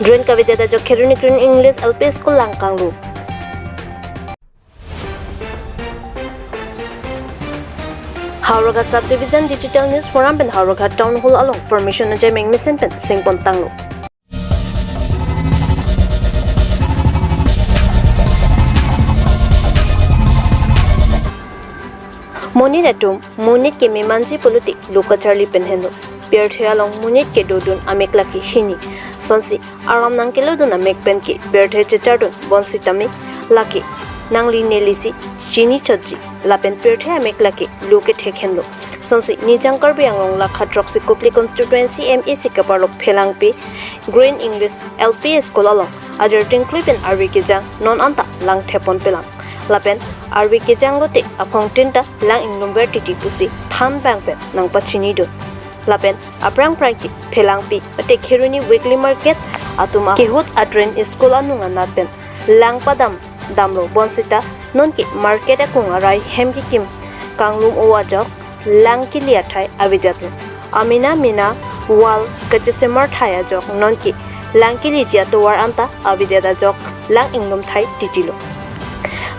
Dren kavida da jok kheruni green English LP School Langkanglu. Hauragat Subdivision Digital News Forum pen Hauragat Town Hall along formation na jay meng misen pen singpon tanglu. Monit atum monit ke memanji politik luka charli penhendo pierthe along monit ke dodun amekla ki hini sonsi aram nang ke lodun amek pen ke pierthe chechardun bonsi tami laki nangli nelisi chini chodji lapen pierthe amekla ke luke thekhenlo sonsi nijang karbi anglong la khatroksi kopli constituency MEC kaparlok phelangpi green English LP school along ajerting clipen arwi ke jang non anta lang thepon pelang lapen arwi ke jang lote akhong tinta lang inglong vertiti pusi tham bang pen nang pachini do lapen aprang prangki phelangpi ate kheruni weekly market atuma kehut adren school anunga napen lang padam damro bonsita nonki market akung arai hemki kim kanglum owajok lang kilia thai avijatlo amina mina wal kachesemar thaya jok nonki lang kili jia towar anta avideda jok lang inglom thai titilo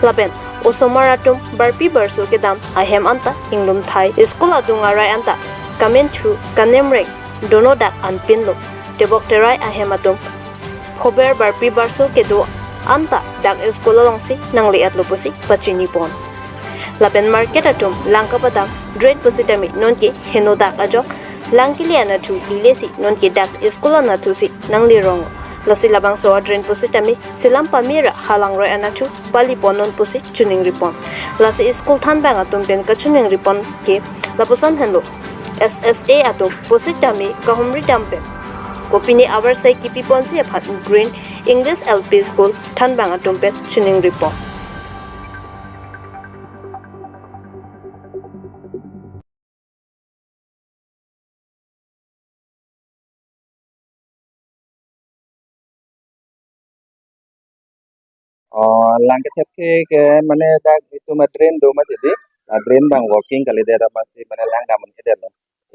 lapen osomaratum barpi barso ke dam ahem anta inglom thai school adunga rai anta kamen thu kanemrek donodak anpinlo tebok terai ahem atum hober barpi barso ke do anta dak school longsi nangli atloposi pachini pon lapen market atum langkapadam dread positami nonki henodak ajok langkiliana thu lilesi nonki dak school na thusi nangli rong lasi labang so adren positami silam pamira halang roi anachu pali ponon posi chuning ripon lasi school than bang atum pen ka chuning ripon ke laposan hendo SSA atum positami kahumri dampe kopini our sai kipi ponsi aphat green English LP school than bang atum pen chuning ripon lang ke mane dak itu ma train do ma jadi train bang working kali dera masih mane lang da man eder lo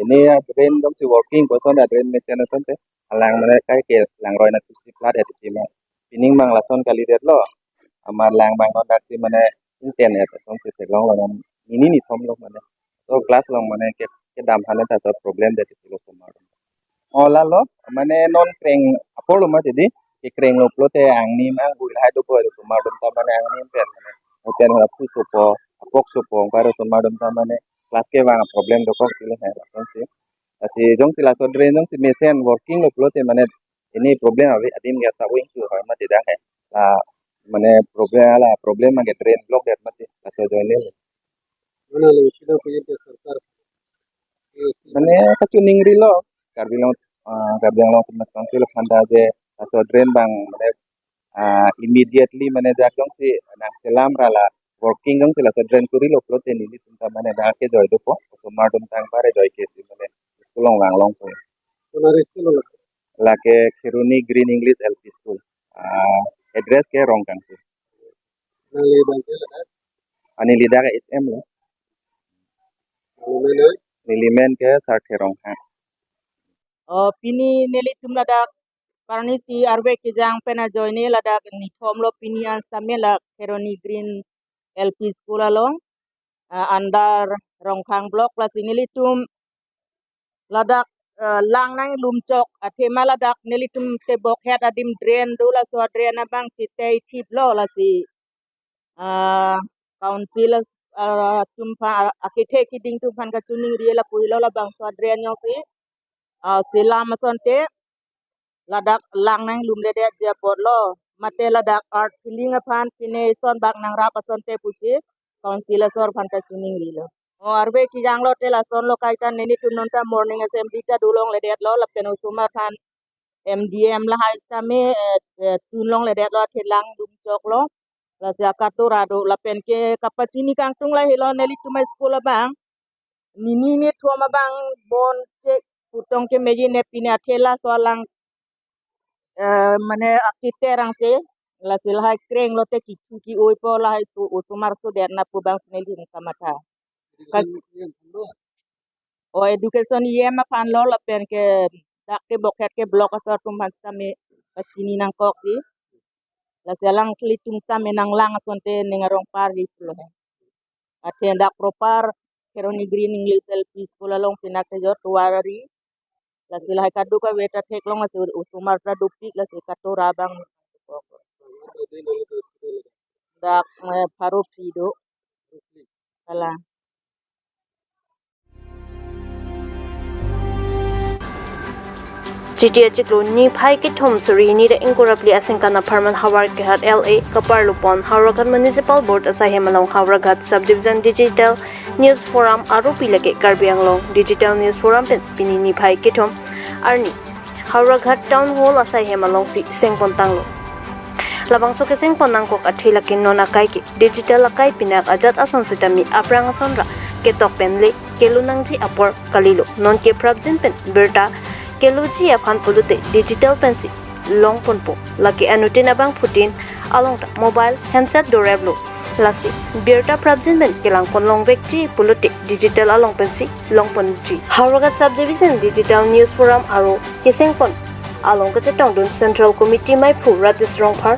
ini train dom si working person da train me chana sonte lang mane kai ke lang roi na si plat et ti ma pining bang lason kali der lo amar lang bang on dak si mane internet son si long lo ini ni thom lo mane so class long mane ke dam hane ta so problem de ti lo ko ma ola lo mane non kreng apolo ma jadi ikreng lo plote angni mang buil hai do ko to madum ta mane angni pen mane hotel ha pu sopo apok sopo karo to madum ta mane class ke wang problem do ko kile hai sonsi asi jong sila so dre jong si mesen working lo plote mane ini problem ave adim ga sa wing tu ha ma tidak hai la mane problem ma get drain block det mate aso join le mana le sida ko yete sarkar mane kachuning ri lo karbi lo mas council phanda je aso drain bang mane immediately mane jakong si na selam rala working jong sila so drain kuri lo plote ni tunta mane da ke joy do ko so madum tang pare joy ke si mane school long ko onare school la ke khiruni green English LP school address ke rong kan na le banke la ani lida ka SM lo mena lilimen ke sarthe rong ha Pini neli tum ladak parani si arbe ke jang pena joine ladak ni thomlo Pini ansame la Keroni Green LP School along andar Rongkhang block plus neli tum ladak lang nang lumchok athema ladak neli tum te bok het adim drain dula so drain abang chitei thip lo la si council tum pa akithe kiding tum phan ka chuning riela puilo la bang so drain yo si sila masonte ladak lang nang lum de dia bodlo mate ladak art feeling aphan pine son bak nang rap asonte pusi council sor phan ta chuning rilo o arbe ki janglo te la son lo kaita neni tunonta morning assembly ta dulong le det lo la peno suma phan MDM la haistame tunlong le det lo thelang dum chok lo la sia katura do la pen ke kapachini kang tung la hilo neli tuma school bang nini ni thoma bang bon che putong ke meji ne pine athela so lang mane akiterang se la silhai kreng lo te ki oi po la hai su utumar su der na pu bang sneli ni kamata o education yema pan lo la pen ke dak ke boket ke blok asar tum han stame kacini nang kok si la selang selitung sa menang lang sonte nengarong pari pulo ate ndak propar keroni green ingil selfie sekolah long pinak jo tuarari la sila kadu ka weta tek long la utumar pradupik la se katora bang dak paru pido kala GTA Chiklo ni phai ki thom suri ni da incorruptly asinkana Farman Hawar Kehat LA Kapar Lupon Hauragat Municipal Board asahe malong Hauragat Subdivision Digital News Forum aropi lage karbi anglong Digital News Forum pen Pini ni phai ki thom arni Hauragat Town Hall asahe malong si sengpon tanglo labang soke sengpon nangkok athila kin nona kai ki digital akai pinak ajat ason sitami aprang asonra ketok penle kelunangji apor kalilo non ke prabjin pen berta keluji aphan pulute digital pensi long ponpo laki anutin abang putin along mobile handset durable lasi birta prabjin ben kelang pon long vekji pulute digital along pensi long ponji Hauragat Subdivision Digital News Forum aro kesengpon along ka chetong dun Central Committee mai phu Rajesh Rongphar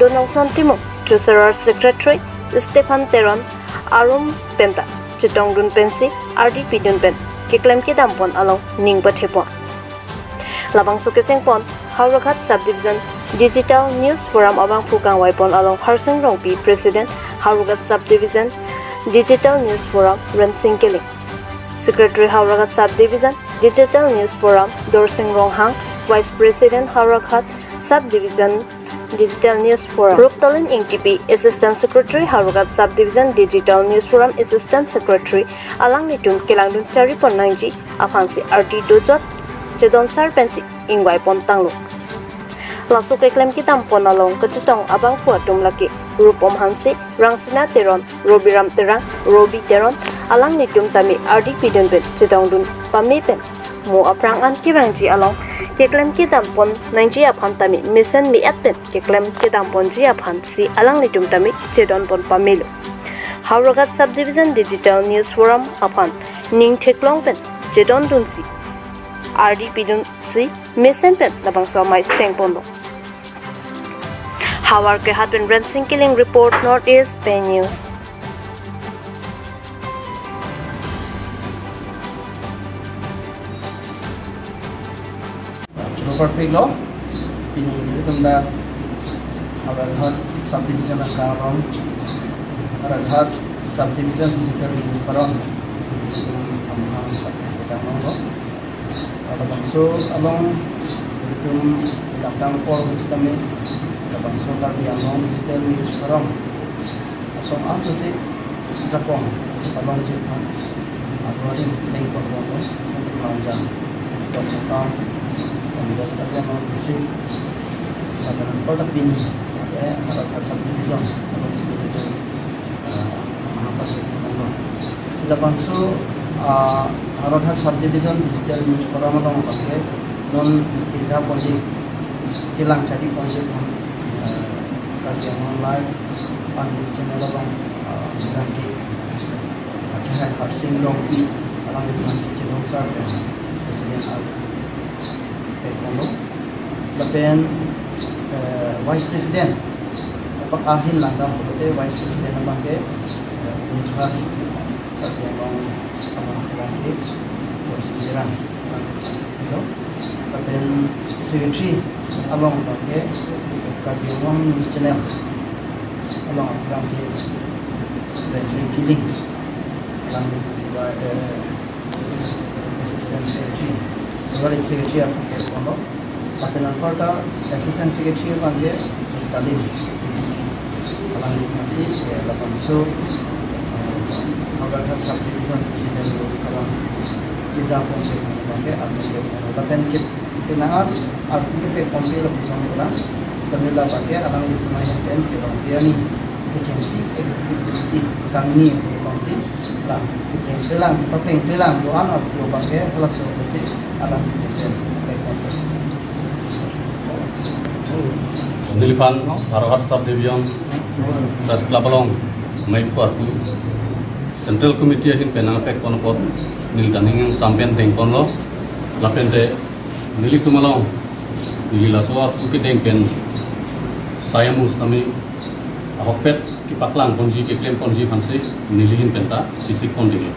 Donald Timo Treasurer Secretary Stephen Teron Arum Penta chetong dun pensi RDP dun pen keklem ke dampon along ningba thepon labang sukeseng pon Hauragat Subdivision Digital News Forum abang phukang waipon along Harseng Rongpi President Hauragat Subdivision Digital News Forum Rensing Keling Secretary Hauragat Subdivision Digital News Forum Dorsing Ronghang Vice President Hauragat Subdivision Digital News Forum Ruptalin Ingtipi Assistant Secretary Hauragat Subdivision Digital News Forum Assistant Secretary alang nitum kelangdun chari pon nangji afansi RT dojot Chedon Sarpensi ingwai pontanglo lasuk eklem kitam ponalong kecetong abang puatum laki rupom hansi rangsina teron robiram terang robi teron alang nitum tami RDP dunben cetong dun pamipen mu aprang an kirangji along keklem kitam pon nangji aphan tami mission mi atten keklem kitam pon ji aphan si alang nitum tami cedon pon pamilu Hauragat Subdivision Digital News Forum aphan ning theklong pen cedon dun si RDP dun si mission pen labang so mai sengpon lo Hawar Kehat pen Rensing Killing Report Northeast Bay News Property law Pini Sodakdak Hauragat Subdivision Angkarong Hauragat Subdivision Digital News Forum bangso along itum datang por sistem bangso karbi along digital news forum asom asase Japon along Japan abroad singapore bono sanjay lanjang dokter Universitas Asam district sabaran kota Pini ya Hauragat Subdivision along sebagai sila bangso Hauragat Subdivision Digital News Forum along pakai non kisah ponji kilang jadi ponji kajian online panggil channel along rangki akhirnya Harseng Rongpi along itu masih channel server presiden Pekmono lepen Vice President apakah ahin langgam betul Vice President pakai Universitas yang lagi bersejarah dan secretary along pakai karbi news channel along lagi Rensing Killing sebagai assistant secretary sebagai secretary pakai kono pakai nampak assistant secretary pakai talim along masih lapan so Hauragat Subdivision Digital Forum kisah ponse pakai aplikasi lapen kit kenaan aplikasi ponse lo pusong bola setelah pakai alang itu NEPN Arnikangsam agency executive kami ponse lah pelang doan atau pakai langsung ponse alang itu Nilpan Hauragat Subdivision Ras Klapalong Mai Puartu Central Committee ahin penang pek konpot nil daning sampen tengkon lo lapente nili kumalong Gila soar kukideng pen saya mus kami hokpet kipaklang ponji kiklem ponji hansi nilihin penta sisik ponding.